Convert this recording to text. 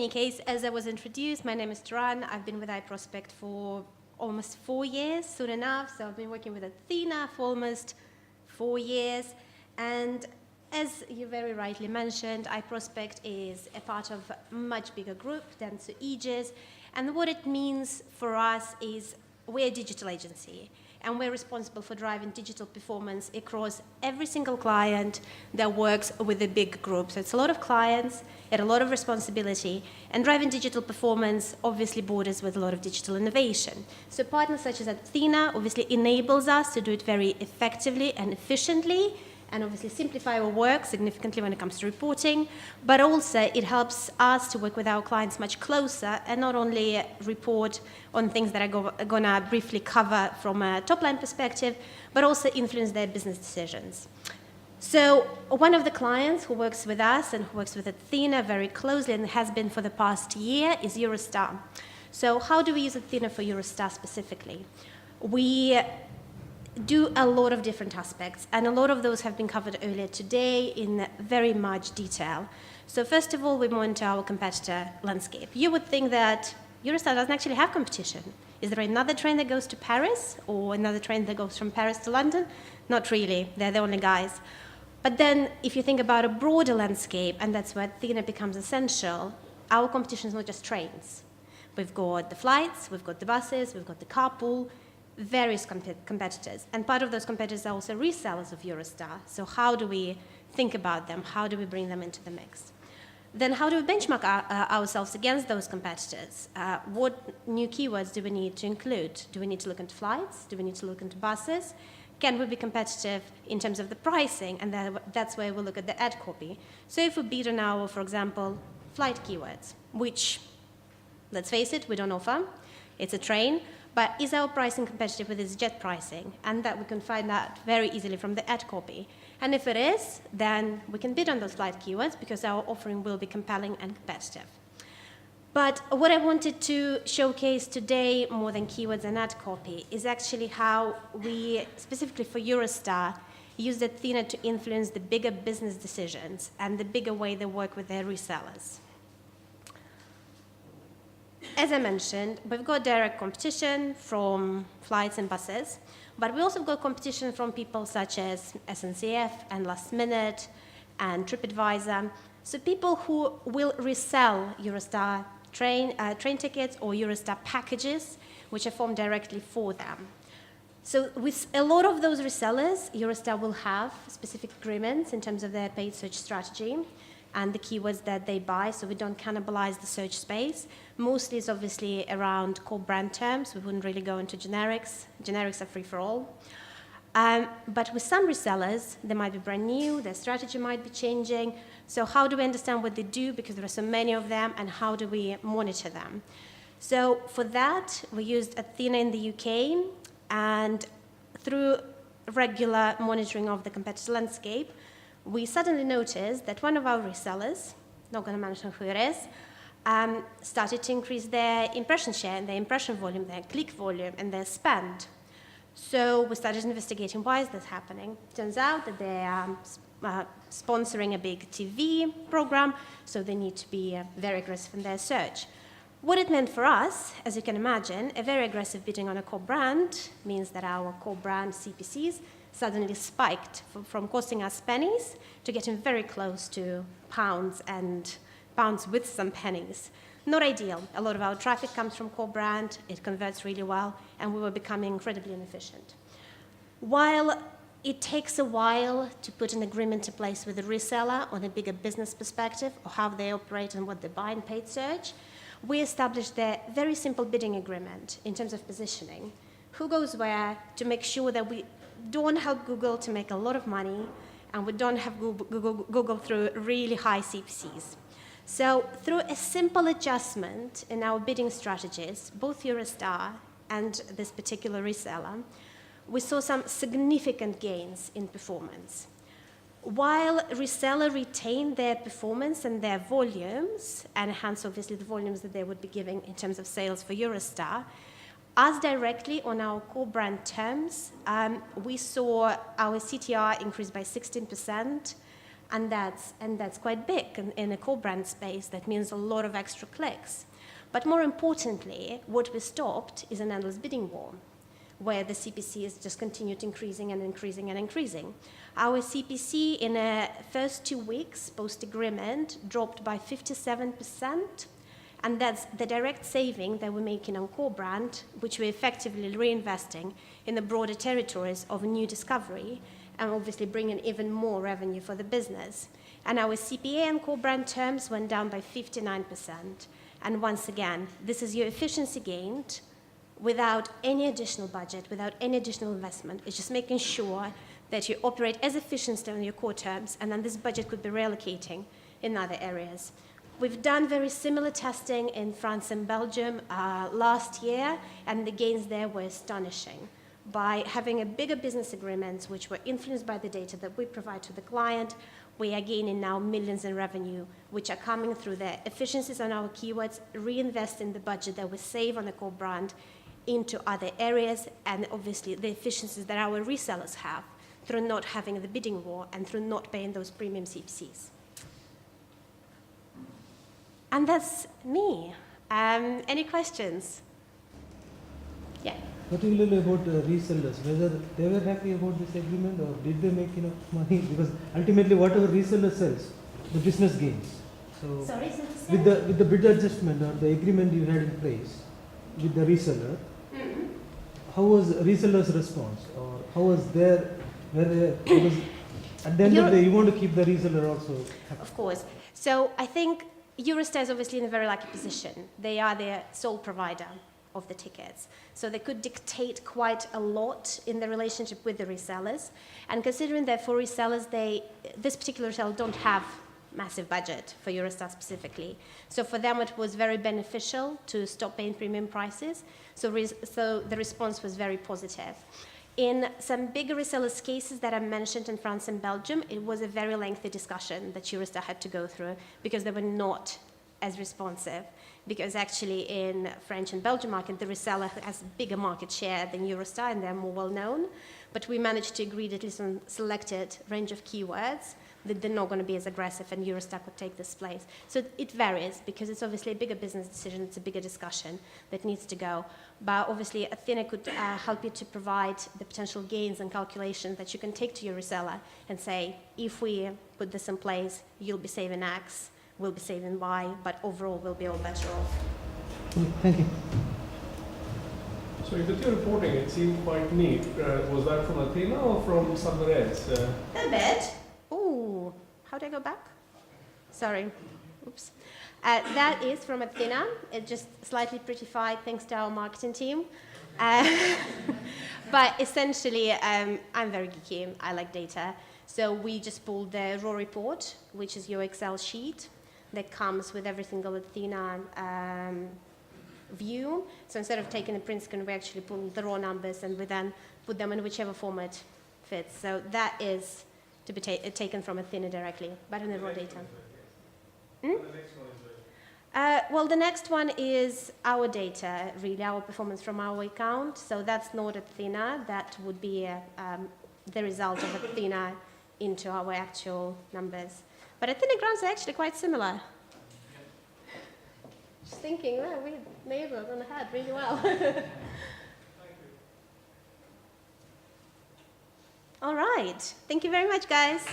any case, as I was introduced, my name is Turan. I've been with iProspect for almost 4 years, soon enough. So I've been working with Adthena for almost 4 years. And as you very rightly mentioned, iProspect is a part of a much bigger group than Aegis. And what it means for us is we're a digital agency, and we're responsible for driving digital performance across every single client that works with a big group. So it's a lot of clients and a lot of responsibility, and driving digital performance obviously borders with a lot of digital innovation. So partners such as Adthena obviously enables us to do it very effectively and efficiently, and obviously simplify our work significantly when it comes to reporting, but also it helps us to work with our clients much closer and not only report on things that I'm gonna briefly cover from a top-line perspective, but also influence their business decisions. So one of the clients who works with us and who works with Adthena very closely and has been for the past year is Eurostar. So how do we use Adthena for Eurostar specifically? We do a lot of different aspects, and a lot of those have been covered earlier today in very much detail. So first of all, we monitor our competitor landscape. You would think that Eurostar doesn't actually have competition. Is there another train that goes to Paris or another train that goes from Paris to London? Not really, they're the only guys. But then if you think about a broader landscape, and that's where Adthena becomes essential, our competition is not just trains. We've got the flights, we've got the buses, we've got the carpool, various competitors. And part of those competitors are also resellers of Eurostar. So how do we think about them? How do we bring them into the mix? Then how do we benchmark ourselves against those competitors? What new keywords do we need to include? Do we need to look into flights? Do we need to look into buses? Can we be competitive in terms of the pricing? And that's where we look at the ad copy. So if we bid on our, for example, flight keywords, which, let's face it, we don't offer. It's a train. But is our pricing competitive with its jet pricing? And that we can find out very easily from the ad copy. And if it is, then we can bid on those flight keywords because our offering will be compelling and competitive. But what I wanted to showcase today, more than keywords and ad copy, is actually how we, specifically for Eurostar, use Adthena to influence the bigger business decisions and the bigger way they work with their resellers. As I mentioned, we've got direct competition from flights and buses, but we also got competition from people such as SNCF and Last Minute and TripAdvisor. So people who will resell Eurostar train tickets or Eurostar packages, which are formed directly for them. So with a lot of those resellers, Eurostar will have specific agreements in terms of their paid search strategy and the keywords that they buy, so we don't cannibalize the search space. Mostly it's obviously around core brand terms. We wouldn't really go into generics. Generics are free for all. But with some resellers, they might be brand new, their strategy might be changing. So how do we understand what they do, because there are so many of them, and how do we monitor them? So for that, we used Adthena in the UK, and through regular monitoring of the competitive landscape, we suddenly noticed that one of our resellers, not going to mention who it is, started to increase their impression share, and their impression volume, their click volume, and their spend. So we started investigating why is this happening. Turns out that they are sponsoring a big TV program, so they need to be very aggressive in their search. What it meant for us, as you can imagine, a very aggressive bidding on a core brand means that our core brand CPCs suddenly spiked from costing us pennies to getting very close to pounds, and pounds with some pennies. Not ideal. A lot of our traffic comes from core brand, it converts really well, and we were becoming incredibly inefficient. While it takes a while to put an agreement in place with the reseller on a bigger business perspective, or how they operate and what they buy in paid search, we established a very simple bidding agreement in terms of positioning. Who goes where, to make sure that we don't help Google to make a lot of money, and we don't have Google through really high CPCs. So through a simple adjustment in our bidding strategies, both Eurostar and this particular reseller, we saw some significant gains in performance. While reseller retained their performance and their volumes, and hence obviously the volumes that they would be giving in terms of sales for Eurostar, us directly on our core brand terms, we saw our CTR increase by 16%, And that's quite big in a core brand space. That means a lot of extra clicks. But more importantly, what we stopped is an endless bidding war, where the CPC has just continued increasing and increasing and increasing. Our CPC in the first 2 weeks post-agreement dropped by 57%, and that's the direct saving that we're making on core brand, which we're effectively reinvesting in the broader territories of new discovery, and obviously bringing even more revenue for the business. And our CPA and core brand terms went down by 59%. And once again, this is your efficiency gained without any additional budget, without any additional investment. It's just making sure that you operate as efficiently on your core terms, and then this budget could be reallocating in other areas. We've done very similar testing in France and Belgium last year, and the gains there were astonishing. By having a bigger business agreements, which were influenced by the data that we provide to the client, we are gaining now millions in revenue, which are coming through the efficiencies on our keywords, reinvesting the budget that we save on the core brand into other areas, and obviously the efficiencies that our resellers have through not having the bidding war and through not paying those premium CPCs. And that's me. Any questions? Yeah. Particularly about resellers, whether they were happy about this agreement or did they make enough money? Because ultimately, whatever reseller sells, the business gains. So, sorry, with the bid adjustment or the agreement you had in place with the reseller, how was reseller's response, or how was their because at the end of the day, you want to keep the reseller also happy. Of course. So I think Eurostar is obviously in a very lucky position. They are the sole provider of the tickets. So they could dictate quite a lot in the relationship with the resellers. And considering that for resellers, this particular reseller don't have massive budget for Eurostar specifically. So for them, it was very beneficial to stop paying premium prices. So the response was very positive. In some bigger resellers' cases that I mentioned in France and Belgium, it was a very lengthy discussion that Eurostar had to go through because they were not as responsive. Because actually in French and Belgian market, the reseller has bigger market share than Eurostar and they're more well known. But we managed to agree at least on selected range of keywords that they're not going to be as aggressive and Eurostar could take this place. So it varies because it's obviously a bigger business decision, it's a bigger discussion that needs to go. But obviously Adthena could help you to provide the potential gains and calculations that you can take to your reseller and say, if we put this in place, you'll be saving X, we'll be saving Y, but overall we'll be all better off. Thank you. So with your reporting, it seemed quite neat. Was that from Adthena or from somewhere else? A bit. Ooh, how do I go back? Sorry. Oops. That is from Adthena. It just slightly prettified thanks to our marketing team. But essentially, I'm very geeky. I like data. So we just pulled the raw report, which is your Excel sheet that comes with every single Adthena view. So instead of taking a print screen, we actually pull the raw numbers and we then put them in whichever format fits. So that is to be taken from Adthena directly, but in the raw data. Well, the next one is our data, really, our performance from our account. So that's not Adthena. That would be the result of Adthena into our actual numbers. But Adthena grants are actually quite similar. Just thinking, well, we nailed it on the head really well. All right. Thank you very much, guys.